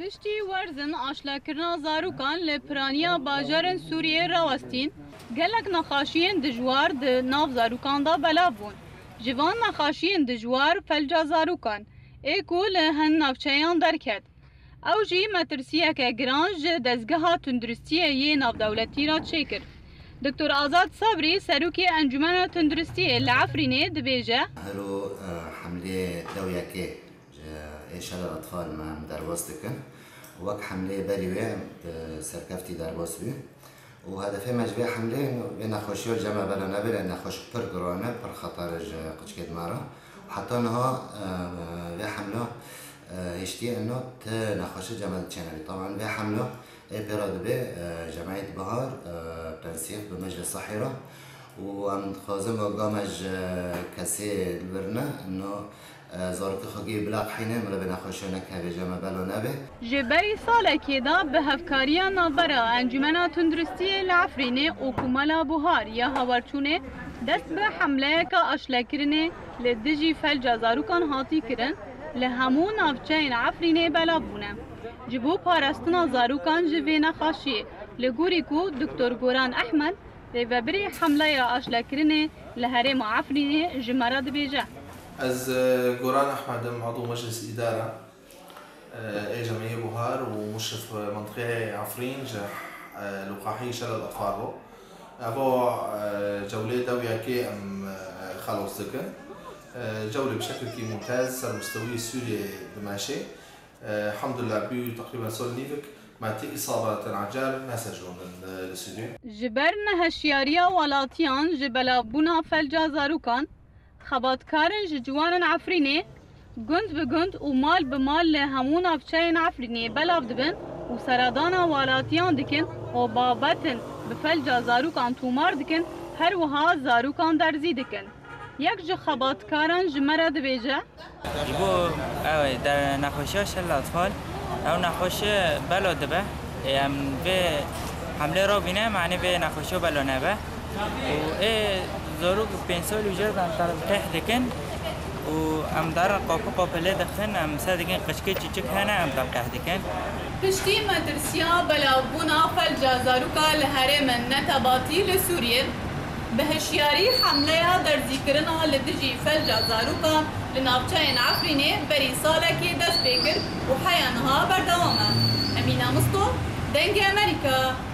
پشتی ورزن آشلاکرنا زاروکان لپرانیا باجارن سوریه راوستین گلک نخاشین دجوار ده ناف زاروکان دا بلابون جوان نخاشین دجوار فلجا زاروکان ایکو لهن نافچهان درکد او جی مترسیه که گرانج دزگاه تندرستیه یه ناف دولتی را چکر دکتر آزاد صبری سروکی انجمن تندرستیه لعفرینه دبیجه هلو حمله دویه إيش هذا الأطفال ما دربوس دكن وك حملة بريوة سركفتي دربوس بي وهذا في مجبية حملة إنه بنخوشيو الجامعة بلا نبي لأن نخوش بر كورونا بر خطر قش كده مرة وحتى إنها في حملة يشتي إنه تنخوش الجامعة تشانلي طبعا في حملة براد بي جمعية بهار تنسيق بمجلس الصحيرة وعم خازم وقامج كسي البرنا إنه زارك خاگی بلاق حینه ملا بنخوشونه که بجامع بلا نبه. جبری سال کیدا به هفکاریا نابرا انجمن تندرستی لعفرینه و کمالا بهار یا هاورچونه دست به حمله که اشلکرنه لدجی فلج زاروکان هاتی کرن لهمون نافچین عفرینه بلا بونه. جبو پارستنا زاروکان جوی نخاشی لگوری کو دکتر گوران احمد لبری حمله را اشلکرنه لهرم عفرینه جمرد بیجه. از جوران أحمد عضو مجلس إدارة جمعية بهار ومشرف منطقة عفرين لقاحية شلل الأطفال أبو جولة دوية كي أم خلص ذكر جولة بشكل كي ممتاز صار مستوي سوريا بماشي الحمد لله بيو تقريبا سول نيفك مع تي إصابة عجال مسجوا من الاستوديو جبرنا هشياريا ولاتيان جبلا بونا فلجا زاروكان خباتکارن جوانن عفرینه گند به گند و مال به مال لهمون افچین عفرینه بلاف دبن و سرادانا والاتیان دکن و بابتن به فلجا زاروکان تومار دکن هر وها زاروکان درزی دکن یک جو خباتکارن جمره دبیجه جبو او در نخوشی شل اطفال او نخوشی بلا دبه ام به حمله را بینه معنی به نخوشی بلا نبه و زاروك بينسول وجرب عم طرف تحت دكن وعم دار قابلة دخن عم صادقين قشكي تشك هنا عم طرف تحت دكن پشتی مدرسیا بلابونا فلجا زاروکا لهرم نتباتی لسوریه به هشیاری حمله در ذکرنا لدجی فلجا زاروکا لنابچین عفرینه بری سالکی دست بکر و حیانها بردوامه امینه مصطو دنگ امریکا